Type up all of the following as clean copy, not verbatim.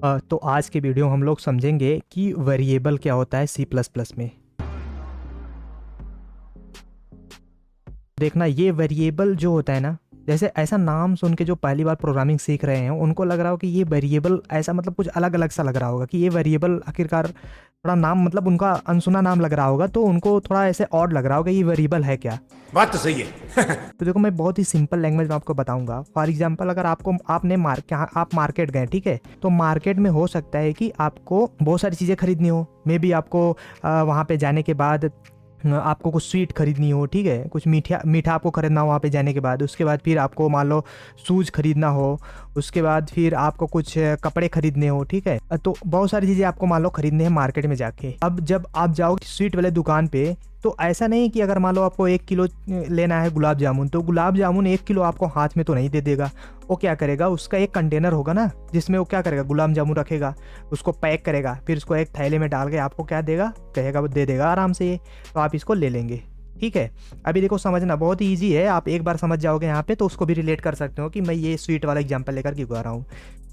तो आज के वीडियो हम लोग समझेंगे कि वेरिएबल क्या होता है सी प्लस प्लस में। देखना, ये वेरिएबल जो होता है ना, जैसे ऐसा नाम सुन के जो पहली बार प्रोग्रामिंग सीख रहे हैं उनको लग रहा हो कि ये वेरिएबल ऐसा मतलब कुछ अलग अलग सा लग रहा होगा कि ये वेरिएबल आखिरकार थोड़ा नाम मतलब उनका अनसुना नाम लग रहा होगा, तो उनको थोड़ा ऐसे ऑड लग रहा होगा ये वेरिएबल है क्या। बात तो सही है। तो देखो, मैं बहुत ही सिंपल लैंग्वेज में आपको बताऊंगा। फॉर एग्जांपल, अगर आप मार्केट गए, ठीक है, तो मार्केट में हो सकता है कि आपको बहुत सारी चीज़ें खरीदनी हो। मे बी आपको वहाँ पे जाने के बाद आपको कुछ स्वीट खरीदनी हो, ठीक है, कुछ मीठा मीठा आपको खरीदना हो वहाँ पे जाने के बाद। उसके बाद फिर आपको मान लो शूज़ खरीदना हो। उसके बाद फिर आपको कुछ कपड़े खरीदने हो, ठीक है। तो बहुत सारी चीज़ें आपको मान लो खरीदने हैं मार्केट में जाके। अब जब आप जाओगे स्वीट वाले दुकान पे, तो ऐसा नहीं कि अगर मान लो आपको 1 किलो लेना है गुलाब जामुन, तो गुलाब जामुन 1 किलो आपको हाथ में तो नहीं दे देगा। वो क्या करेगा, उसका एक कंटेनर होगा ना, जिसमें वो क्या करेगा, गुलाब जामुन रखेगा, उसको पैक करेगा, फिर उसको एक थैले में डाल के आपको क्या देगा, कहेगा वो दे देगा आराम से ये। तो आप इसको ले लेंगे, ठीक है। अभी देखो, समझना बहुत ही ईजी है, आप एक बार समझ जाओगे यहाँ पे तो उसको भी रिलेट कर सकते हो कि मैं ये स्वीट वाला एग्जांपल लेकर क्यों आ रहा हूँ।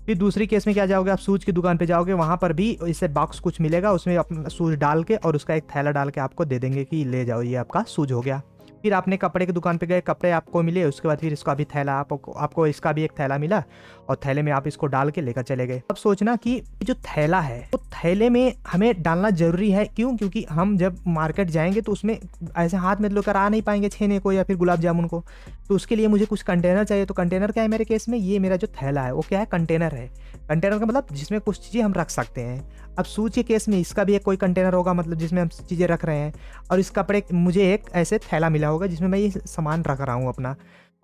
फिर दूसरी केस में क्या जाओगे, आप शूज़ की दुकान पे जाओगे, वहाँ पर भी इससे बॉक्स कुछ मिलेगा, उसमें अपना शूज़ डाल के और उसका एक थैला डाल के आपको दे देंगे कि ले जाओ, ये आपका शूज़ हो गया। फिर आपने कपड़े की दुकान पे गए, कपड़े आपको मिले, उसके बाद फिर इसका भी थैला आपको इसका भी एक थैला मिला और थैले में आप इसको डाल के लेकर चले गए। अब सोचना कि जो थैला है तो थैले में हमें डालना जरूरी है, क्यों? क्योंकि हम जब मार्केट जाएंगे तो उसमें ऐसे हाथ में लेकर आ नहीं पाएंगे छेने को या फिर गुलाब जामुन को। तो उसके लिए मुझे कुछ कंटेनर चाहिए। तो कंटेनर क्या है मेरे केस में, ये मेरा जो थैला है वो क्या है, कंटेनर है। कंटेनर का मतलब जिसमें कुछ चीज़ें हम रख सकते हैं। अब शूज के केस में इसका भी एक कोई कंटेनर होगा, मतलब जिसमें हम चीज़ें रख रहे हैं। और इस कपड़े मुझे एक ऐसे थैला मिला होगा जिसमें मैं ये सामान रख रहा हूँ अपना।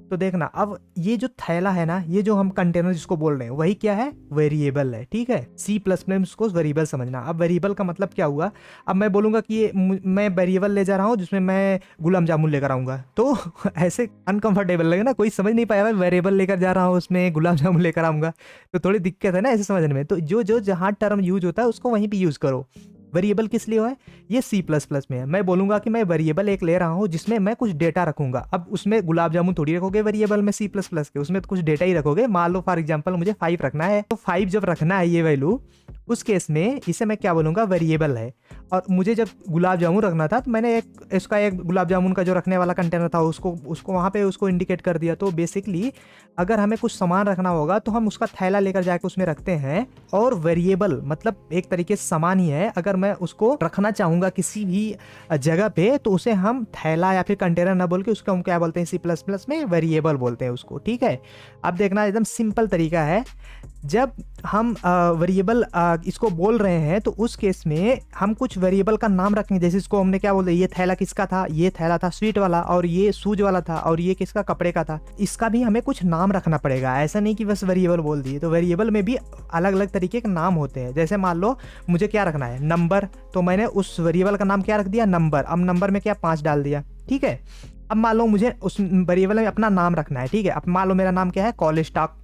तो देखना, अब ये जो थैला है ना, ये जो हम कंटेनर जिसको बोल रहे हैं वही क्या है, वेरिएबल है, ठीक है। सी प्लस में उसको वेरिएबल समझना। अब वेरिएबल का मतलब क्या हुआ, अब मैं बोलूंगा कि ये मैं वेरिएबल ले जा रहा हूँ जिसमें मैं गुलाब जामुन लेकर आऊंगा, तो ऐसे अनकंफर्टेबल लगेगा ना, कोई समझ नहीं पाएगा वेरिएबल लेकर जा रहा हूँ उसमें गुलाब जामुन लेकर आऊंगा। तो थोड़ी दिक्कत है ना ऐसे समझने में। तो जो जो जहाँ टर्म यूज होता है उसको वहीं पर यूज करो। वेरिएबल किस लिए है, ये सी प्लस प्लस में है। मैं बोलूंगा कि मैं वेरिएबल एक ले रहा हूँ जिसमें मैं कुछ डेटा रखूंगा। अब उसमें गुलाब जामुन थोड़ी रखोगे वेरिएबल में सी प्लस प्लस के, उसमें तो कुछ डेटा ही रखोगे। मान लो फॉर एग्जांपल मुझे 5 रखना है, तो 5 जब रखना है ये वैल्यू, उस केस में इसे मैं क्या बोलूंगा, वेरिएबल है। और मुझे जब गुलाब जामुन रखना था तो मैंने एक गुलाब जामुन का जो रखने वाला कंटेनर था उसको उसको वहाँ पे उसको इंडिकेट कर दिया। तो बेसिकली अगर हमें कुछ सामान रखना होगा तो हम उसका थैला लेकर जाके उसमें रखते हैं। और वेरिएबल मतलब एक तरीके से सामान ही है। अगर मैं उसको रखना चाहूंगा किसी भी जगह पे तो उसे हम थैला या फिर कंटेनर ना बोल के उसको हम क्या बोलते हैं, सी प्लस प्लस में वेरिएबल बोलते हैं उसको, ठीक है। अब देखना, एकदम सिंपल तरीका है। जब हम वेरिएबल इसको बोल रहे हैं तो उस केस में हम कुछ वेरिएबल का नाम रखेंगे। जैसे इसको हमने क्या बोलते, ये थैला किसका था, ये थैला था स्वीट वाला, और ये शूज वाला था, और ये किसका, कपड़े का था। इसका भी हमें कुछ नाम रखना पड़ेगा, ऐसा नहीं कि बस वेरिएबल बोल दिए। तो वेरिएबल में भी अलग अलग तरीके के नाम होते हैं। जैसे मान लो मुझे क्या रखना है, नंबर, तो मैंने उस वेरिएबल का नाम क्या रख दिया, नंबर। अब नंबर में क्या 5 डाल दिया, ठीक है। अब मान लो मुझे उस वेरिएबल में अपना नाम रखना है, ठीक है। अब मान लो मेरा नाम क्या है, कॉलेज स्टॉक।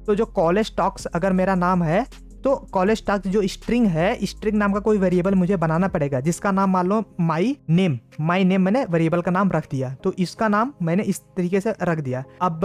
तो जो कॉलेज स्टॉक्स अगर मेरा नाम है, तो कॉलेज स्टॉक जो स्ट्रिंग है, स्ट्रिंग नाम का कोई वेरिएबल मुझे बनाना पड़ेगा जिसका नाम मान लो माई नेम मैंने वेरिएबल का नाम रख दिया। तो इसका नाम मैंने इस तरीके से रख दिया। अब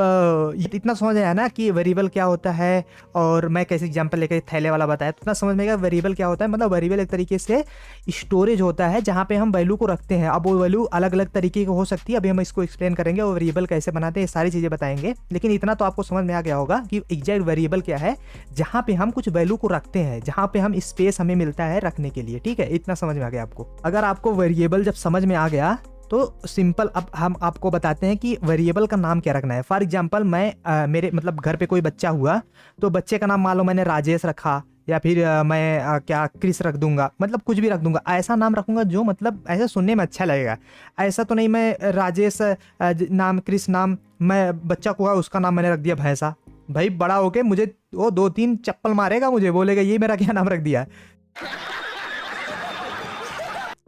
इतना समझ आया ना कि वेरिएबल क्या होता है, और मैं कैसे एग्जांपल लेकर थैले वाला बताया, तो इतना समझ में आएगा वेरिएबल क्या होता है। मतलब वेरिएबल एक तरीके से स्टोरेज होता है जहाँ पे हम वैल्यू को रखते हैं। अब वो वैल्यू अलग अलग तरीके की हो सकती है, अभी हम इसको एक्सप्लेन करेंगे, वो वेरिएबल कैसे बनाते हैं, ये सारी चीजें बताएंगे। लेकिन इतना तो आपको समझ में आ गया होगा कि एग्जैक्ट वेरिएबल क्या है, जहाँ पे हम कुछ वैल्यू को रखते हैं, जहाँ पे हम स्पेस हमें मिलता है रखने के लिए, ठीक है। इतना समझ में आ गया आपको। अगर आपको वेरिएबल जब समझ में आ गया तो सिंपल, अब हम आपको बताते हैं कि वेरिएबल का नाम क्या रखना है। फॉर एग्जांपल मैं मेरे मतलब घर पे कोई बच्चा हुआ, तो बच्चे का नाम मान लो मैंने राजेश रखा, या फिर मैं क्या क्रिस रख दूंगा, मतलब कुछ भी रख दूंगा। ऐसा नाम रखूंगा जो मतलब ऐसा सुनने में अच्छा लगेगा। ऐसा तो नहीं मैं राजेश नाम, क्रिस नाम, मैं बच्चा को हुआ उसका नाम मैंने रख दिया भैंसा। भाई बड़ा होके मुझे वो 2-3 चप्पल मारेगा, मुझे बोलेगा ये मेरा क्या नाम रख दिया।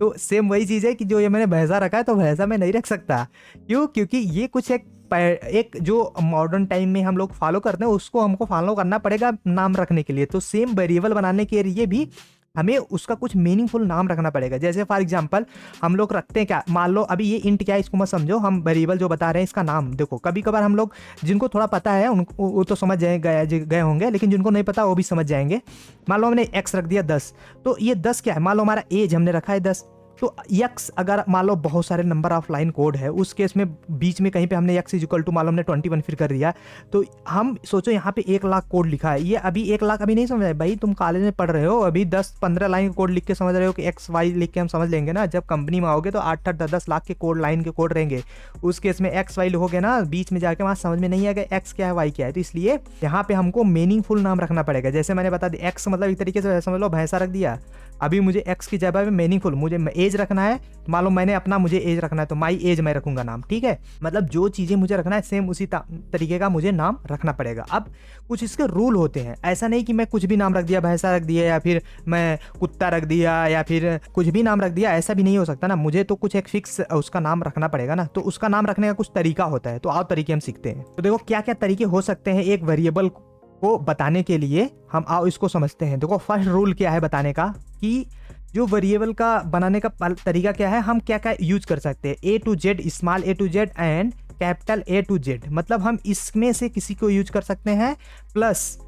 तो सेम वही चीज है कि जो ये मैंने भैंसा रखा है तो भैंसा मैं नहीं रख सकता। क्यों? क्योंकि ये कुछ एक जो मॉडर्न टाइम में हम लोग फॉलो करते हैं उसको हमको फॉलो करना पड़ेगा नाम रखने के लिए। तो सेम वेरिएबल बनाने के लिए भी हमें उसका कुछ मीनिंगफुल नाम रखना पड़ेगा। जैसे फॉर एग्जांपल हम लोग रखते हैं क्या, मान लो अभी ये इंट क्या है इसको मत समझो, हम वेरिएबल जो बता रहे हैं इसका नाम देखो। कभी कभार हम लोग जिनको थोड़ा पता है उनको वो तो समझ गए होंगे, लेकिन जिनको नहीं पता वो भी समझ जाएंगे। मान लो हमने एक्स रख दिया 10, तो ये 10 क्या है, मान लो हमारा एज हमने रखा है 10, तो यक्स अगर मान लो बहुत सारे नंबर ऑफ लाइन कोड है, उस केस में बीच में कहीं पे हमने यक्स इक्वल टू मान लो हमने 21 फिर कर दिया, तो हम सोचो यहाँ पे 1 लाख कोड लिखा है। ये अभी 1 लाख अभी नहीं समझ आए भाई, तुम कॉलेज में पढ़ रहे हो, अभी 10-15 लाइन कोड लिख के समझ रहे हो कि एक्स वाई लिख के हम समझ लेंगे ना। जब कंपनी में आओगे तो 8-10 लाख के कोड, लाइन के कोड रहेंगे, उस केस में एक्स वाई लिखोगे ना, बीच में जाके वहाँ समझ में नहीं आएगा एक्स क्या है वाई क्या है। तो इसलिए यहाँ पे हमको मीनिंगफुल नाम रखना पड़ेगा। जैसे मैंने बता दिया एक्स मतलब एक तरीके से समझ लो भैंसा रख दिया, अभी मुझे एक्स की जगह पे मीनिंगफुल मुझे एज रखना है, मान लो मैंने अपना मुझे एज रखना है तो माई एज मैं रखूंगा नाम, ठीक है। मतलब जो चीज़ें मुझे रखना है सेम उसी तरीके का मुझे नाम रखना पड़ेगा। अब कुछ इसके रूल होते हैं, ऐसा नहीं कि मैं कुछ भी नाम रख दिया, भैंसा रख दिया या फिर मैं कुत्ता रख दिया या फिर कुछ भी नाम रख दिया, ऐसा भी नहीं हो सकता ना। मुझे तो कुछ एक फिक्स उसका नाम रखना पड़ेगा ना, तो उसका नाम रखने का कुछ तरीका होता है। तो आओ तरीके हम सीखते हैं। तो देखो क्या क्या तरीके हो सकते हैं एक वेरिएबल को बताने के लिए, हम आओ इसको समझते हैं। देखो फर्स्ट रूल क्या है बताने का, कि जो वेरिएबल का बनाने का तरीका क्या है, हम क्या क्या यूज कर सकते हैं। A to Z, small A to Z and capital A to Z, मतलब हम इसमें से किसी को यूज कर सकते हैं। प्लस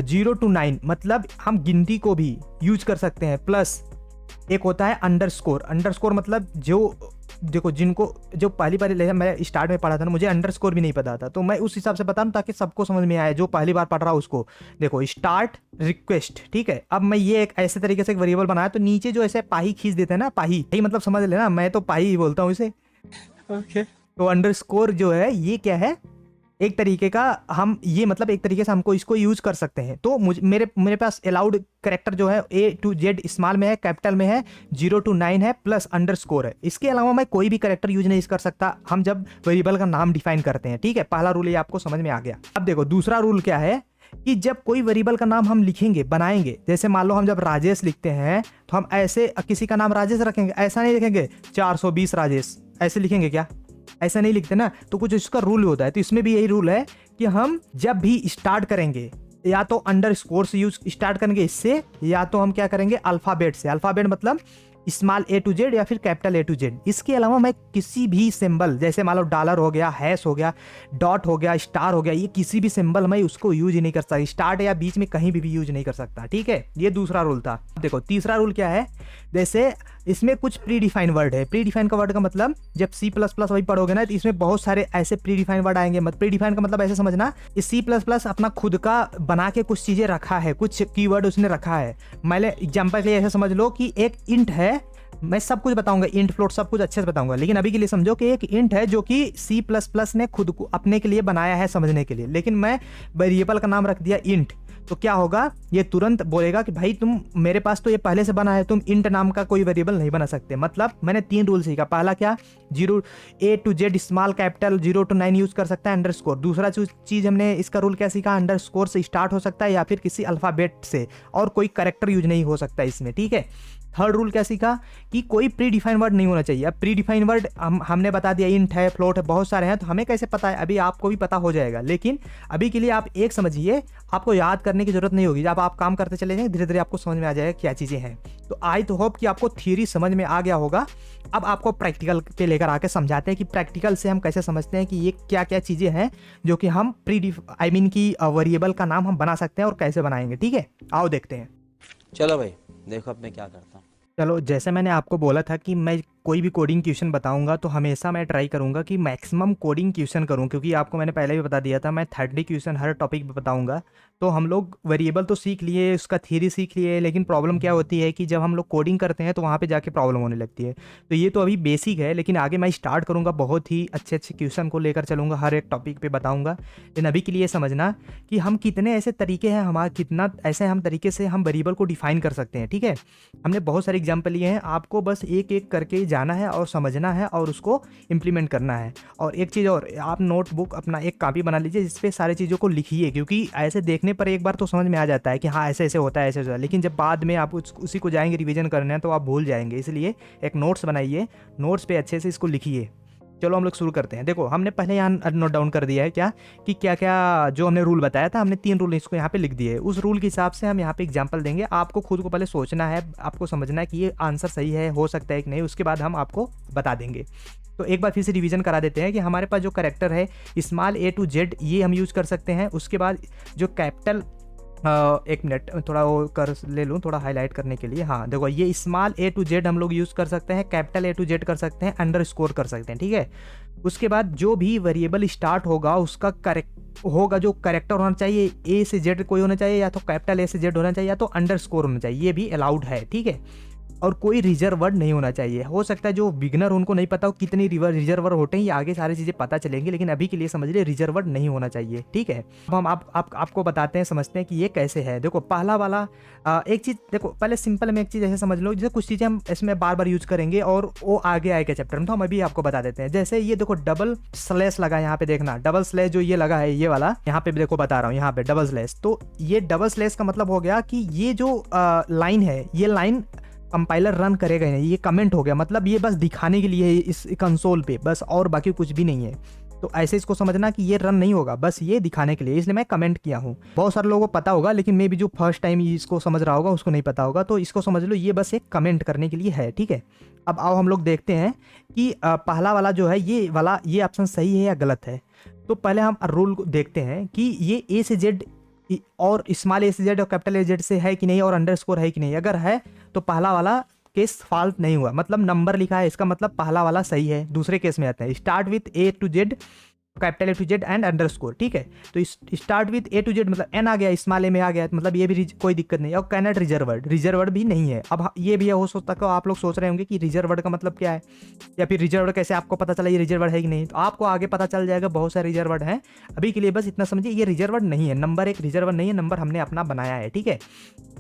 0 to 9 मतलब हम गिनती को भी यूज कर सकते हैं। प्लस एक होता है अंडरस्कोर, अंडरस्कोर मतलब जो देखो जिनको जो पहली बार मैं स्टार्ट में पढ़ा था ना, मुझे अंडरस्कोर भी नहीं पता था, तो मैं उस हिसाब से बताऊं ताकि सबको समझ में आए जो पहली बार पढ़ रहा उसको। देखो स्टार्ट रिक्वेस्ट, ठीक है। अब मैं ये एक ऐसे तरीके से एक वेरिएबल बनाया, तो नीचे जो ऐसे पाही खींच देते हैं ना, पाही यही मतलब समझ लेना, मैं तो पाही ही बोलता हूँ इसे, ओके। तो अंडरस्कोर जो है ये क्या है, एक तरीके का हम ये मतलब एक तरीके से हमको इसको यूज कर सकते हैं। तो मेरे पास अलाउड कैरेक्टर जो है ए टू जेड स्मॉल में है, कैपिटल में है, 0 to 9 है, प्लस अंडरस्कोर है। इसके अलावा मैं कोई भी कैरेक्टर यूज नहीं कर सकता हम जब वेरिएबल का नाम डिफाइन करते हैं, ठीक है। पहला रूल ये आपको समझ में आ गया। अब देखो दूसरा रूल क्या है, कि जब कोई वेरिएबल का नाम हम लिखेंगे बनाएंगे, जैसे मान लो हम जब राजेश लिखते हैं तो हम ऐसे किसी का नाम राजेश रखेंगे, ऐसा नहीं लिखेंगे 420 राजेश, ऐसे लिखेंगे क्या, ऐसा नहीं लिखते ना। तो कुछ इसका रूल होता है, तो इसमें भी यही रूल है कि हम जब भी स्टार्ट करेंगे या तो अंडरस्कोर से यूज स्टार्ट करेंगे इससे, या तो हम क्या करेंगे अल्फाबेट से। अल्फाबेट मतलब स्मॉल ए टू जेड या फिर कैपिटल ए टू जेड। इसके अलावा मैं किसी भी सिंबल, जैसे मान लो डॉलर हो गया, हैश हो गया, डॉट हो गया, स्टार हो गया, ये किसी भी सिंबल मैं उसको यूज ही नहीं कर सकता, स्टार्ट या बीच में कहीं भी यूज नहीं कर सकता, ठीक है। ये दूसरा रूल था। देखो तीसरा रूल क्या है, जैसे इसमें कुछ प्री डिफाइंड वर्ड है। प्री डिफाइंड का वर्ड का मतलब जब C++ वही पढ़ोगे ना, तो इसमें बहुत सारे ऐसे प्री डिफाइंड वर्ड आएंगे। मत प्री डिफाइंड का मतलब ऐसे समझना, इस C++ अपना खुद का बना के कुछ चीजें रखा है, कुछ कीवर्ड उसने रखा है। मैंने एग्जांपल के लिए ऐसे समझ लो कि एक इंट है, मैं सब कुछ बताऊंगा, इंट फ्लोट सब कुछ अच्छे से बताऊंगा, लेकिन अभी के लिए समझो कि एक इंट है जो कि C++ ने खुद को अपने के लिए बनाया है समझने के लिए, लेकिन मैं वेरिएबल का नाम रख दिया इंट। तो क्या होगा, ये तुरंत बोलेगा कि भाई तुम मेरे पास तो ये पहले से बना है, तुम इंट नाम का कोई वेरिएबल नहीं बना सकते। मतलब मैंने 3 रूल सीखा। पहला क्या, 0 A to Z small capital 0 to 9 use कर सकता है अंडरस्कोर। दूसरा चीज हमने इसका रूल क्या सीखा, अंडरस्कोर से स्टार्ट हो सकता है या फिर किसी अल्फाबेट से, और कोई करेक्टर यूज नहीं हो सकता इसमें, ठीक है। थर्ड रूल क्या सीखा, कि कोई प्री डिफाइन वर्ड नहीं होना चाहिए। अब प्री डिफाइन वर्ड हमने बता दिया, इंट है, फ्लोट है, बहुत सारे हैं, तो हमें कैसे पता है, अभी आपको भी पता हो जाएगा। लेकिन अभी के लिए आप एक समझिए, आपको याद करने की जरूरत नहीं होगी। जब आप काम करते चले जाएंगे धीरे धीरे आपको समझ में आ जाएगा क्या चीज़ें हैं। तो आई तो होप कि आपको थियरी समझ में आ गया होगा। अब आपको प्रैक्टिकल पे लेकर आके समझाते हैं कि प्रैक्टिकल से हम कैसे समझते हैं कि ये क्या क्या चीज़ें हैं जो कि हम की वेरिएबल का नाम हम बना सकते हैं और कैसे बनाएंगे, ठीक है। आओ देखते हैं। चलो भाई देखो अब मैं क्या करता हूँ। चलो, जैसे मैंने आपको बोला था कि मैं कोई भी कोडिंग क्वेश्चन बताऊंगा तो हमेशा मैं ट्राई करूंगा कि मैक्सिमम कोडिंग क्वेश्चन करूं, क्योंकि आपको मैंने पहले भी बता दिया था मैं 30 क्वेश्चन हर टॉपिक पे बताऊंगा। तो हम लोग वेरिएबल तो सीख लिए, उसका थ्योरी सीख लिए, लेकिन प्रॉब्लम क्या होती है कि जब हम लोग कोडिंग करते हैं तो वहाँ पे जाके प्रॉब्लम होने लगती है। तो ये तो अभी बेसिक है, लेकिन आगे मैं स्टार्ट करूँगा, बहुत ही अच्छे अच्छे क्वेश्चन को लेकर चलूँगा, हर एक टॉपिक पर बताऊँगा। लेकिन अभी के लिए समझना कि हम कितने ऐसे तरीके हैं, हमारा कितना ऐसे हम तरीके से हम वेरिएबल को डिफाइन कर सकते हैं, ठीक है। हमने बहुत सारे एग्जाम्पल लिए हैं, आपको बस एक एक करके जाना है और समझना है और उसको इम्प्लीमेंट करना है। और एक चीज़ और, आप नोटबुक अपना एक कॉपी बना लीजिए जिस पे सारी चीज़ों को लिखिए, क्योंकि ऐसे देखने पर एक बार तो समझ में आ जाता है कि हाँ ऐसे ऐसे होता है, ऐसे होता है, लेकिन जब बाद में आप उसी को जाएंगे रिवीजन करने तो आप भूल जाएंगे। इसलिए एक नोट्स बनाइए, नोट्स पे अच्छे से इसको लिखिए, चलो हम लोग शुरू करते हैं। देखो हमने पहले यहाँ नोट डाउन कर दिया है क्या कि क्या क्या जो हमने रूल बताया था, हमने 3 रूल इसको यहाँ पे लिख दिए। उस रूल के हिसाब से हम यहाँ पे एग्जांपल देंगे। आपको खुद को पहले सोचना है, आपको समझना है कि ये आंसर सही है, हो सकता है कि नहीं, उसके बाद हम आपको बता देंगे। तो एक बार फिर से रिवीजन करा देते हैं कि हमारे पास जो कैरेक्टर है स्मॉल a to z ये हम यूज़ कर सकते हैं। उसके बाद जो कैपिटल एक मिनट थोड़ा वो कर ले लूँ थोड़ा हाईलाइट करने के लिए। हाँ देखो ये स्मॉल a to z हम लोग यूज़ कर सकते हैं, कैपिटल a to z कर सकते हैं, अंडरस्कोर कर सकते हैं, ठीक है। उसके बाद जो भी वेरिएबल स्टार्ट होगा उसका करेक्ट होगा, जो करेक्टर होना चाहिए a से z कोई होना चाहिए, या तो कैपिटल a से z होना चाहिए, या तो अंडरस्कोर होना चाहिए, ये भी अलाउड है, ठीक है। और कोई रिजर्व वर्ड नहीं होना चाहिए। हो सकता है जो बिगनर उनको नहीं पता हो कितनी रिजर्व वर्ड होते हैं, ये आगे सारी चीज़ें पता चलेंगी, लेकिन अभी के लिए समझ लिए रिजर्व वर्ड नहीं होना चाहिए, ठीक है। अब हम आपको बताते हैं, समझते हैं कि ये कैसे है। देखो पहला वाला एक चीज़, देखो पहले सिंपल में एक चीज़ ऐसे समझ लो, जैसे कुछ चीज़ें हम इसमें बार बार यूज़ करेंगे और वो आगे आएगा चैप्टर में, तो हम अभी आपको बता देते हैं। जैसे ये देखो डबल स्लैश लगा, यहाँ पे देखना डबल स्लैश जो ये लगा है ये वाला, यहाँ पे भी देखो बता रहा हूँ, यहाँ पे डबल स्लैश। तो ये डबल स्लैश का मतलब हो गया कि ये जो लाइन है, ये लाइन कंपाइलर रन करेगा नहीं, ये कमेंट हो गया, मतलब ये बस दिखाने के लिए है इस कंसोल पे बस, और बाकी कुछ भी नहीं है। तो ऐसे इसको समझना कि ये रन नहीं होगा, बस ये दिखाने के लिए, इसलिए मैं कमेंट किया हूँ। बहुत सारे लोगों को पता होगा, लेकिन मे भी जो फर्स्ट टाइम इसको समझ रहा होगा उसको नहीं पता होगा, तो इसको समझ लो ये बस एक कमेंट करने के लिए है, ठीक है। अब आओ हम लोग देखते हैं कि पहला वाला जो है ये वाला, ये ऑप्शन सही है या गलत है। तो पहले हम रूल को देखते हैं कि ये ए से जेड और स्मॉल ए से जेड और कैपिटल ए जेड से है कि नहीं, और अंडरस्कोर है कि नहीं। अगर है तो पहला वाला केस फॉल्ट नहीं हुआ, मतलब नंबर लिखा है, इसका मतलब पहला वाला सही है। दूसरे केस में आता है start with A to Z, capital A to Z and underscore, ठीक है। तो start with A to Z मतलब एन आ गया, स्मॉल ए में आ गया, मतलब ये भी कोई दिक्कत नहीं है। और कैनट रिजर्व वर्ड भी नहीं है। अब ये भी हो सकता है आप लोग सोच रहे होंगे कि रिजर्व वर्ड का मतलब क्या है, या फिर रिजर्व वर्ड कैसे आपको पता चला ये रिजर्व वर्ड है कि नहीं। तो आपको आगे पता चल जाएगा, बहुत सारे रिजर्व वर्ड हैं। अभी के लिए बस इतना समझिए ये रिजर्व वर्ड नहीं है, नंबर एक रिजर्व वर्ड नहीं है, नंबर हमने अपना बनाया है, ठीक है।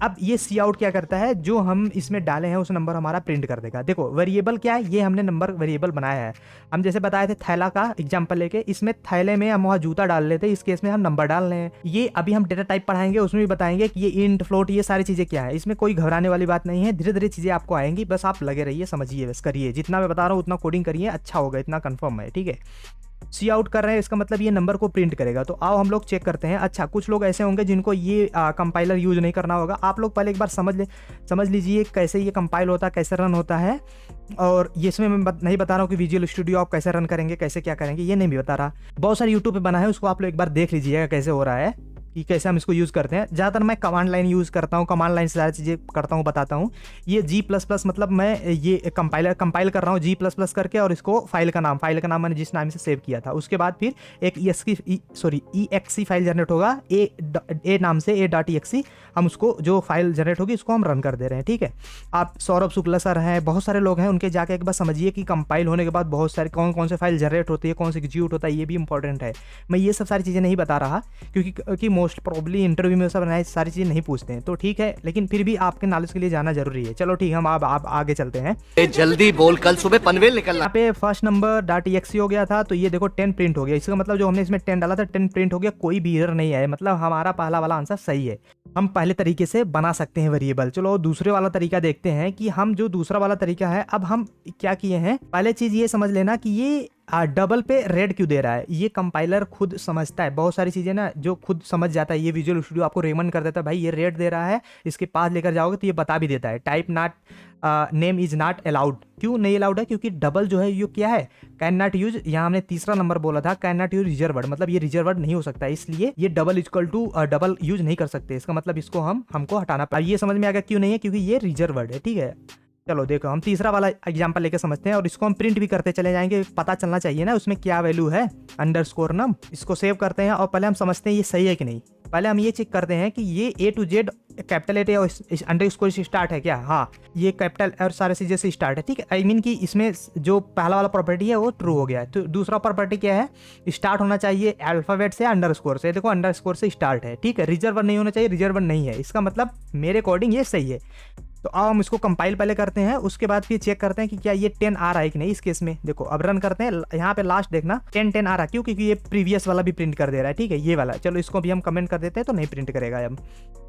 अब ये सी आउट क्या करता है, जो हम इसमें डाले हैं उस नंबर हमारा प्रिंट कर देगा। देखो वेरिएबल क्या है, ये हमने नंबर वेरिएबल बनाया है। हम जैसे बताए थे थैला का एग्जांपल लेके, इसमें थैले में हम वहाँ जूता डाल लेते हैं, इस केस में हम नंबर डाल रहे हैं। ये अभी हम डेटा टाइप पढ़ाएंगे, उसमें भी बताएंगे कि ये इंट फ्लोट ये सारी चीज़ें क्या है। इसमें कोई घबराने वाली बात नहीं है, धीरे धीरे चीज़ें आपको आएंगी, बस आप लगे रहिए, समझिए, बस करिए, जितना मैं बता रहा हूँ उतना कोडिंग करिए, अच्छा होगा, इतना कन्फर्म है, ठीक है। सी आउट कर रहे हैं, इसका मतलब ये नंबर को प्रिंट करेगा। तो आओ हम लोग चेक करते हैं। अच्छा कुछ लोग ऐसे होंगे जिनको ये कंपाइलर यूज नहीं करना होगा। आप लोग पहले एक बार समझ लीजिए कैसे ये कंपाइल होता है, कैसे रन होता है। और ये इसमें मैं नहीं बता रहा हूँ कि विजुअल स्टूडियो आप कैसे रन करेंगे, कैसे क्या करेंगे, ये नहीं भी बता रहा। बहुत सारे यूट्यूब पे बना है, उसको आप लोग एक बार देख लीजिएगा कैसे हो रहा है, कि कैसे हम इसको यूज़ करते हैं। ज़्यादातर मैं कमांड लाइन यूज़ करता हूँ, कमांड लाइन से सारी चीज़ें करता हूँ, बताता हूँ। ये G++ मतलब मैं ये कंपाइल कर रहा हूँ G++ करके, और इसको फाइल का नाम मैंने जिस नाम से सेव किया था, उसके बाद फिर एक EXE फाइल जनरेट होगा ए नाम से A.exe, हम उसको जो फाइल जनरेट होगी उसको हम रन कर दे रहे हैं, ठीक है। आप सौरभ शुक्ला सर हैं, बहुत सारे लोग हैं, उनके जाके एक बार समझिए कि कंपाइल होने के बाद बहुत सारे कौन से फाइल जनरेट होती है, कौन से एग्जीक्यूट होता है, ये भी इंपॉर्टेंट है। मैं ये सब सारी चीज़ें नहीं बता रहा क्योंकि मोस्ट प्रॉब्ली इंटरव्यू में सब सारी चीज़ें नहीं पूछते हैं, तो ठीक है, लेकिन फिर भी आपके नॉलेज के लिए जाना जरूरी है। चलो ठीक है, हम आप आगे चलते हैं। जल्दी बोल, कल सुबह पनवेल निकलना। यहाँ पे फर्स्ट नंबर .exe हो गया था, तो ये देखो 10 प्रिंट हो गया। इसका मतलब जो हमने इसमें 10 डाला था 10 प्रिंट हो गया, कोई भी एरर नहीं आया, मतलब हमारा पहला वाला आंसर सही है। हम पहले तरीके से बना सकते हैं वेरिएबल। चलो दूसरे वाला तरीका देखते हैं कि हम जो दूसरा वाला तरीका है, अब हम क्या किए हैं। पहले चीज़ ये समझ लेना कि ये डबल पे रेड क्यों दे रहा है। ये कंपाइलर खुद समझता है, बहुत सारी चीज़ें ना जो खुद समझ जाता है। ये विजुअल स्टूडियो आपको रेमंड कर देता है, भाई ये रेड दे रहा है, इसके पास लेकर जाओगे तो ये बता भी देता है type not name is not allowed. क्यों नहीं अलाउड है, क्योंकि डबल जो है ये क्या है, कैन नॉट यूज। यहाँ हमने तीसरा नंबर बोला था can not use reserved word, मतलब ये रिजर्व वर्ड नहीं हो सकता, इसलिए ये double equal to double use नहीं कर सकते। इसका मतलब इसको हमको हटाना पड़ेगा। ये समझ में आ गया क्यों नहीं है, क्योंकि ये रिजर्व वर्ड है, ठीक है। चलो देखो हम तीसरा वाला एग्जांपल लेके समझते हैं, और इसको हम प्रिंट भी करते चले जाएंगे, पता चलना चाहिए ना उसमें क्या वैल्यू है, अंडरस्कोर नम। इसको सेव करते हैं और पहले हम समझते हैं ये सही है कि नहीं। पहले हम ये चेक करते हैं कि ये A to Z capital A और अंडरस्कोर से स्टार्ट है क्या। हाँ ये कैपिटल और सारे चीज़ें से स्टार्ट है, ठीक है। आई मीन कि इसमें जो पहला वाला प्रॉपर्टी है वो ट्रू हो गया है। तो दूसरा प्रॉपर्टी क्या है, स्टार्ट होना चाहिए अल्फाबेट से, अंडरस्कोर से। देखो अंडरस्कोर से स्टार्ट है, ठीक है। रिजर्व नहीं होना चाहिए, रिजर्व नहीं है, इसका मतलब मेरे अकॉर्डिंग ये सही है। तो अब हम इसको कंपाइल पहले करते हैं, उसके बाद फिर चेक करते हैं कि क्या ये 10 आ रहा है कि नहीं। इस केस में देखो अब रन करते हैं, यहाँ पे लास्ट देखना 10 आ रहा है, क्यों, क्योंकि ये प्रीवियस वाला भी प्रिंट कर दे रहा है, ठीक है, ये वाला। चलो इसको भी हम कमेंट कर देते हैं, तो नहीं प्रिंट करेगा अब।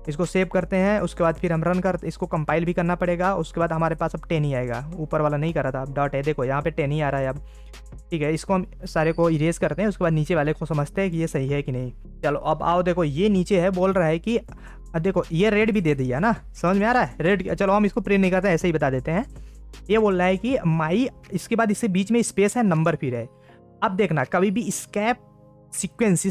इसको सेव करते हैं, उसके बाद फिर हम रन करते, इसको कंपाइल भी करना पड़ेगा। उसके बाद हमारे पास अब 10 ही आएगा, ऊपर वाला नहीं करा था, अब डॉट है, देखो यहाँ पे 10 ही आ रहा है अब। ठीक है, इसको हम सारे को इरेज करते हैं, उसके बाद नीचे वाले को समझते हैं कि ये सही है कि नहीं। चलो अब आओ, देखो ये नीचे है, बोल रहा है कि देखो ये रेड भी दे दिया ना, समझ में आ रहा है रेड। चलो हम इसको प्रिंट नहीं करते, ऐसे ही बता देते हैं। ये बोल रहा है कि माई, इसके बाद इससे बीच में स्पेस है, नंबर फिर है। अब देखना कभी भी स्कैप सीक्वेंस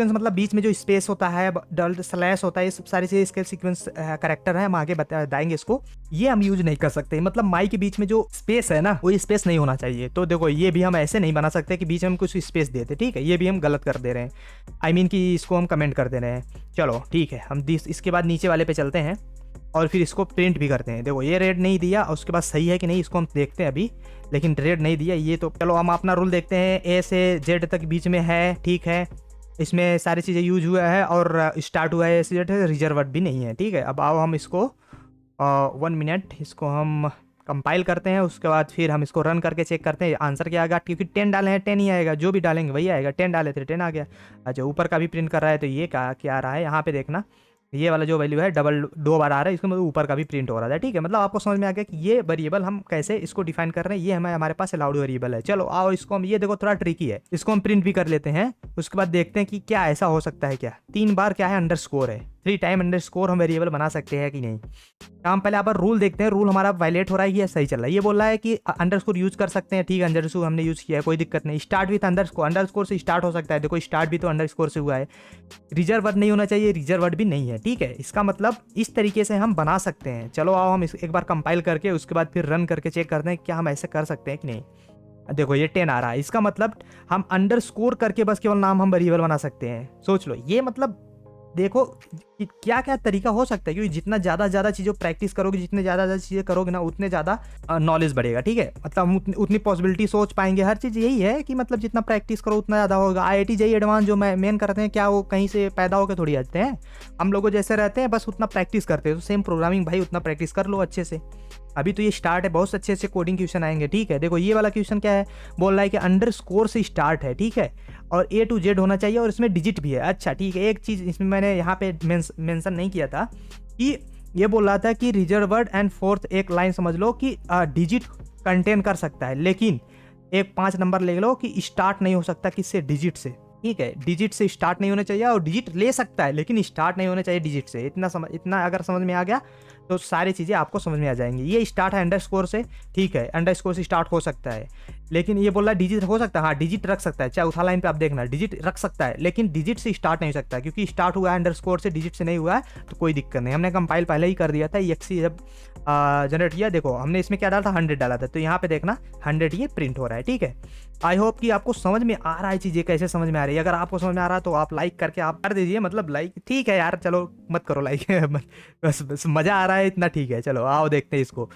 मतलब बीच में जो स्पेस होता है, डल स्लैश होता है, ये सब सारी चीज़ें स्केप सीक्वेंस करेक्टर है, हम आगे बताएंगे इसको। ये हम यूज नहीं कर सकते, मतलब माई के बीच में जो स्पेस है ना, वो स्पेस नहीं होना चाहिए। तो देखो ये भी हम ऐसे नहीं बना सकते कि बीच में हम कुछ स्पेस देते, ठीक है, ये भी हम गलत कर दे रहे हैं। आई मीन कि इसको हम कमेंट कर दे रहे हैं। चलो ठीक है, हम इसके बाद नीचे वाले पे चलते हैं और फिर इसको प्रिंट भी करते हैं। देखो ये रेड नहीं दिया, उसके बाद सही है कि नहीं इसको हम देखते हैं अभी, लेकिन रेड नहीं दिया ये तो। चलो हम अपना रूल देखते हैं, ए से जेड तक बीच में है, ठीक है, इसमें सारी चीज़ें यूज हुआ है और स्टार्ट हुआ है, ए से जेड है, रिजर्व वर्ड भी नहीं है, ठीक है। अब आओ हम इसको 1 मिनट इसको हम कंपाइल करते हैं, उसके बाद फिर हम इसको रन करके चेक करते हैं आंसर क्या आएगा, क्योंकि 10 डाले हैं 10 ही आएगा, जो भी डालेंगे वही आएगा। 10 डाले थे 10 आ गया। अच्छा ऊपर का भी प्रिंट कर रहा है, तो ये क्या आ रहा है यहाँ पे देखना, ये वाला जो वैल्यू है डबल 2 बार आ रहा है, इसको मतलब ऊपर का भी प्रिंट हो रहा है, ठीक है। मतलब आपको समझ में आ गया कि ये वेरिएबल हम कैसे इसको डिफाइन कर रहे हैं, ये हमारे पास अलाउड वेरिएबल है। चलो आओ इसको हम, ये देखो थोड़ा ट्रिकी है, इसको हम प्रिंट भी कर लेते हैं। उसके बाद देखते हैं कि क्या ऐसा हो सकता है, क्या 3 बार क्या है अंडरस्कोर है, 3 टाइम अंडरस्कोर हम वेरिएबल बना सकते हैं कि नहीं। हम पहले यहाँ पर रूल देखते हैं, रूल हमारा वायलेट हो रहा है कि सही चल रहा है। ये बोल रहा है कि अंडरस्कोर यूज कर सकते हैं, ठीक है, अंडरस्कोर हमने यूज किया है, कोई दिक्कत नहीं। स्टार्ट विथ अंडरस्कोर से स्टार्ट हो सकता है, देखो स्टार्ट भी तो अंडरस्कोर से हुआ है। रिजर्व वर्ड नहीं होना चाहिए, रिजर्व वर्ड भी नहीं है, ठीक है। इसका मतलब इस तरीके से हम बना सकते हैं। चलो आओ हम एक बार कंपाइल करके उसके बाद फिर रन करके चेक करते हैं क्या हम ऐसे कर सकते हैं कि नहीं। देखो ये 10 आ रहा है, इसका मतलब हम अंडरस्कोर करके बस केवल नाम हम वेरिएबल बना सकते हैं। सोच लो, ये मतलब देखो कि क्या क्या तरीका हो सकता है, क्योंकि जितना ज़्यादा चीज़ों प्रैक्टिस करोगे, जितने ज़्यादा चीज़ें करोगे ना, उतने ज़्यादा नॉलेज बढ़ेगा, ठीक है। मतलब हम उतनी पॉसिबिलिटी सोच पाएंगे। हर चीज़ यही है कि मतलब जितना प्रैक्टिस करो उतना ज़्यादा होगा। IIT JEE एडवांस जो मेन करते हैं, क्या वो कहीं से पैदा होकर थोड़ी आते हैं, हम लोगों जैसे रहते हैं, बस उतना प्रैक्टिस करते हैं। तो सेम प्रोग्रामिंग भाई, उतना प्रैक्टिस कर लो अच्छे से। अभी तो ये स्टार्ट है, बहुत अच्छे अच्छे कोडिंग क्वेश्चन आएंगे, ठीक है। देखो ये वाला क्वेश्चन क्या है, बोल रहा है कि अंडरस्कोर से स्टार्ट है, ठीक है, और A to Z होना चाहिए और इसमें डिजिट भी है। अच्छा ठीक है, एक चीज़ इसमें मैंने यहाँ पे मेंशन नहीं किया था कि ये बोल रहा था कि रिजर्व वर्ड एंड फोर्थ एक लाइन समझ लो कि डिजिट कंटेन कर सकता है, लेकिन एक 5 नंबर ले लो कि स्टार्ट नहीं हो सकता किससे, डिजिट से, ठीक है। डिजिट से स्टार्ट नहीं होना चाहिए, और डिजिट ले सकता है लेकिन स्टार्ट नहीं होना चाहिए डिजिट से। इतना अगर समझ में आ गया तो सारी चीज़ें आपको समझ में आ जाएंगी। ये स्टार्ट है अंडरस्कोर से, ठीक है, अंडरस्कोर से स्टार्ट हो सकता है, लेकिन ये बोल रहा है डिजिट हो सकता है, हाँ डिजिट रख सकता है। चाहे उठा लाइन पे आप देखना, डिजिट रख सकता है, लेकिन डिजिट से स्टार्ट नहीं हो सकता, क्योंकि स्टार्ट हुआ है अंडरस्कोर से, डिजिट से नहीं हुआ है तो कोई दिक्कत नहीं। हमने कंपाइल पहले ही कर दिया था, EXE जब जनरेट किया, देखो हमने इसमें क्या डाला था, 100 डाला था, तो यहाँ पे देखना 100 ये प्रिंट हो रहा है, ठीक है। आई होप कि आपको समझ में आ रहा है, चीज़ें कैसे समझ में आ रही है। अगर आपको समझ में आ रहा है तो आप लाइक करके आप कर दीजिए, मतलब लाइक ठीक है यार, चलो मत करो लाइक बस मज़ा आ रहा है इतना, ठीक है। चलो आओ देखते हैं इसको।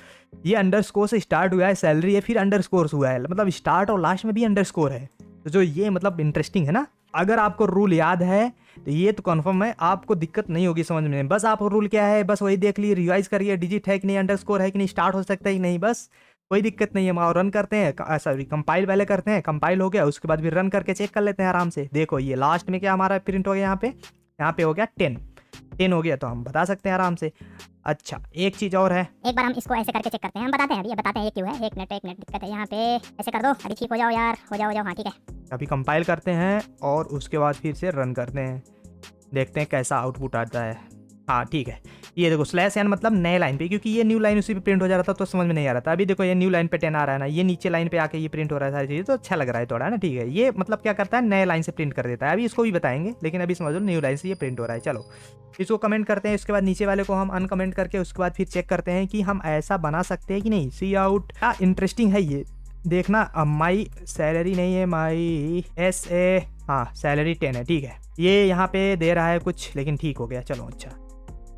ये अंडरस्कोर से स्टार्ट हुआ है, सैलरी है, फिर अंडरस्कोर हुआ है, मतलब स्टार्ट और लास्ट में भी अंडरस्कोर है, तो जो ये मतलब इंटरेस्टिंग है ना। अगर आपको रूल याद है तो ये तो कन्फर्म है, आपको दिक्कत नहीं होगी समझ में। बस आप रूल क्या है बस वही देख लिए, रिवाइज करिए, डिजिट है कि नहीं, अंडरस्कोर है कि नहीं, स्टार्ट हो सकता है कि नहीं, बस कोई दिक्कत नहीं है। हम रन करते हैं, सॉरी कंपाइल पहले करते हैं, कंपाइल हो गया उसके बाद फिर रन करके चेक कर लेते हैं आराम से। देखो ये लास्ट में क्या हमारा प्रिंट हो गया, यहाँ पे हो गया 10 हो गया, तो हम बता सकते हैं आराम से। अच्छा एक चीज़ और है, एक बार हम इसको ऐसे करके चेक करते हैं, हम बताते हैं अभी, बताते हैं ये क्यों है। एक मिनट दिक्कत है यहाँ पे, ऐसे कर दो, अभी ठीक हो जाओ यार, हो जाओ, हाँ ठीक है। अभी कंपाइल करते हैं और उसके बाद फिर से रन करते हैं, देखते हैं कैसा आउटपुट आता है। हाँ ठीक है, ये देखो /n मतलब नए लाइन पे, क्योंकि ये न्यू लाइन उसी पे प्रिंट हो जा रहा था तो समझ में नहीं आ रहा था। अभी देखो ये न्यू लाइन पे 10 आ रहा है ना, ये नीचे लाइन पे आके ये प्रिंट हो रहा है, सारी चीज़ें तो अच्छा लग रहा है थोड़ा ना, ठीक है। ये मतलब क्या करता है, नए लाइन से प्रिंट कर देता है, अभी इसको भी बताएंगे, लेकिन अभी समझ लो न्यू लाइन से ये प्रिंट हो रहा है। चलो इसको कमेंट करते हैं, उसके बाद नीचे वाले को हम अनकमेंट करके उसके बाद फिर चेक करते हैं कि हम ऐसा बना सकते हैं कि नहीं। सी आउट इंटरेस्टिंग है ये देखना। माई सैलरी नहीं है, माई SA, हाँ सैलरी 10 है, ठीक है। ये यहाँ पे दे रहा है कुछ, लेकिन ठीक हो गया, चलो अच्छा।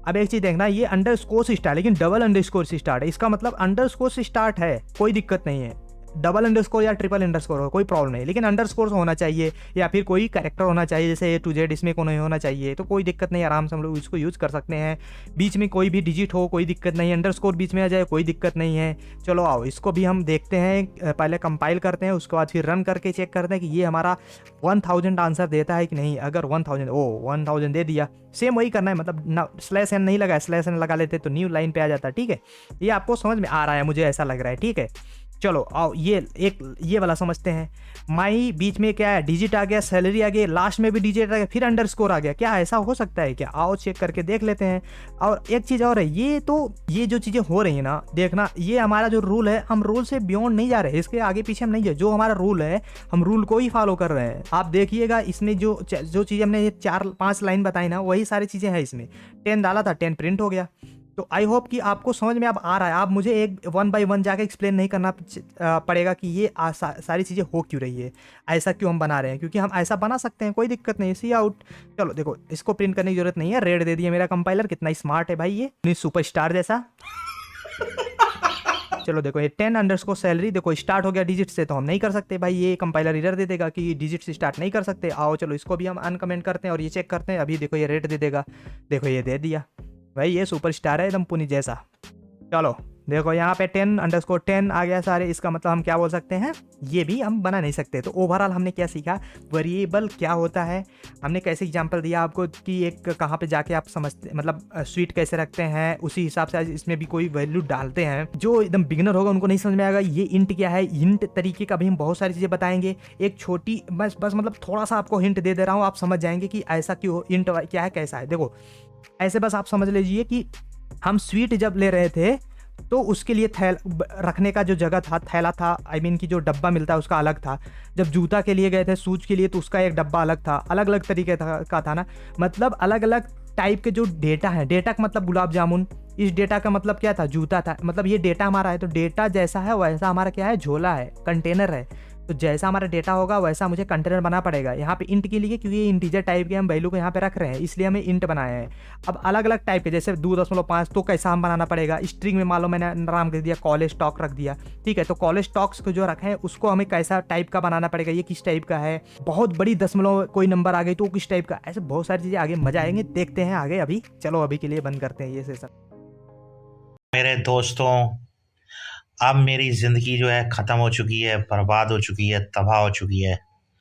अब एक चीज़ देखना, ये अंडरस्कोर से स्टार्ट, लेकिन डबल अंडरस्कोर से स्टार्ट है, इसका मतलब अंडरस्कोर से स्टार्ट है, कोई दिक्कत नहीं है। डबल अंडरस्कोर या ट्रिपल अंडरस्कोर हो, कोई प्रॉब्लम नहीं, लेकिन अंडरस्कोर होना चाहिए या फिर कोई कैरेक्टर होना चाहिए, जैसे A to Z इसमें को नहीं होना चाहिए, तो कोई दिक्कत नहीं, आराम से हम लोग इसको यूज़ कर सकते हैं। बीच में कोई भी डिजिट हो कोई दिक्कत नहीं, अंडरस्कोर बीच में आ जाए कोई दिक्कत नहीं है। चलो आओ इसको भी हम देखते हैं, पहले कंपाइल करते हैं, उसके बाद फिर रन करके चेक करते हैं कि ये हमारा 1000 आंसर देता है कि नहीं। अगर 1000 दे दिया, सेम वही करना है, मतलब ना स्लैश एन नहीं लगा, स्लैश एन लगा लेते तो न्यू लाइन पे आ जाता। ठीक है, ये आपको समझ में आ रहा है, मुझे ऐसा लग रहा है। ठीक है, चलो आओ ये वाला समझते हैं। माई बीच में क्या है, डिजिट आ गया, सैलरी आ गई, लास्ट में भी डिजिट आ गया, फिर अंडरस्कोर आ गया। क्या ऐसा हो सकता है क्या? आओ चेक करके देख लेते हैं। और एक चीज़ और है, ये जो चीज़ें हो रही है ना, देखना ये हमारा जो रूल है, हम रूल से बियॉन्ड नहीं जा रहे, इसके आगे पीछे हम नहीं जा, जो हमारा रूल है हम रूल को ही फॉलो कर रहे हैं। आप देखिएगा इसमें जो चीज़ें हमने ये 4-5 लाइन बताई ना, वही सारी चीज़ें हैं इसमें। 10 डाला था, 10 प्रिंट हो गया। तो आई होप कि आपको समझ में अब आ रहा है। आप मुझे एक 1 by 1 जाके एक्सप्लेन नहीं करना पड़ेगा कि ये सारी चीज़ें हो क्यों रही है, ऐसा क्यों हम बना रहे हैं, क्योंकि हम ऐसा बना सकते हैं, कोई दिक्कत नहीं। सी आउट, चलो देखो इसको प्रिंट करने की जरूरत नहीं है, रेड दे दिया मेरा कंपाइलर। कितना स्मार्ट है भाई ये सुपरस्टार जैसा। चलो देखो ये 10 अंडरस्कोर सैलरी, देखो स्टार्ट हो गया डिजिट से, तो हम नहीं कर सकते भाई, ये कंपाइलर एरर दे देगा कि डिजिट से स्टार्ट नहीं कर सकते। आओ चलो इसको भी हम अनकमेंट करते हैं और ये चेक करते हैं। अभी देखो ये रेड दे देगा, देखो ये दे दिया भाई, ये सुपरस्टार है एकदम पुनी जैसा। चलो देखो यहाँ पे 10_10 आ गया सारे, इसका मतलब हम क्या बोल सकते हैं, ये भी हम बना नहीं सकते। तो ओवरऑल हमने क्या सीखा, वेरिएबल क्या होता है, हमने कैसे एग्जांपल दिया आपको कि एक कहाँ पे जाके आप समझते, मतलब स्वीट कैसे रखते हैं, उसी हिसाब से इसमें भी कोई वैल्यू डालते हैं। जो एकदम बिगिनर होगा उनको नहीं समझ में आएगा ये इंट क्या है, इंट तरीके का भी हम बहुत सारी चीज़ें बताएंगे। एक छोटी बस मतलब थोड़ा सा आपको हिंट दे रहा हूँ, आप समझ जाएंगे कि ऐसा क्यों, इंट क्या है कैसा है। देखो ऐसे बस आप समझ लीजिए कि हम स्वीट जब ले रहे थे तो उसके लिए रखने का जो जगह था, थैला था, आई मीन कि जो डब्बा मिलता है उसका अलग था। जब जूता के लिए गए थे, शूज के लिए, तो उसका एक डब्बा अलग था, अलग अलग तरीके का था ना, मतलब अलग अलग टाइप के जो डेटा है। डेटा का मतलब गुलाब जामुन, इस डेटा का मतलब क्या था, जूता था, मतलब ये डेटा हमारा है। तो डेटा जैसा है वैसा हमारा क्या है, झोला है, कंटेनर है। तो जैसा हमारा डेटा होगा वैसा मुझे कंटेनर बना पड़ेगा। यहाँ पे इंट के लिए, क्योंकि ये इंटीजर टाइप के हम वैल्यू को यहाँ पे रख रहे हैं, इसलिए हमें इंट बनाया है। अब अलग अलग टाइप के, जैसे 2.5, तो कैसा हम बनाना पड़ेगा, स्ट्रिंग में मान लो मैंने नाम कर दिया कॉलेज स्टॉक रख दिया, ठीक है। तो कॉलेज स्टॉक्स को जो रखे हैं उसको हमें कैसा टाइप का बनाना पड़ेगा, ये किस टाइप का है, बहुत बड़ी दशमलव कोई नंबर आ गई तो किस टाइप का, ऐसे बहुत सारी चीज़ें आगे मजा आएंगे, देखते हैं आगे। अभी चलो अभी के लिए बंद करते हैं ये सेशन। मेरे दोस्तों, अब मेरी ज़िंदगी जो है ख़त्म हो चुकी है, बर्बाद हो चुकी है, तबाह हो चुकी है।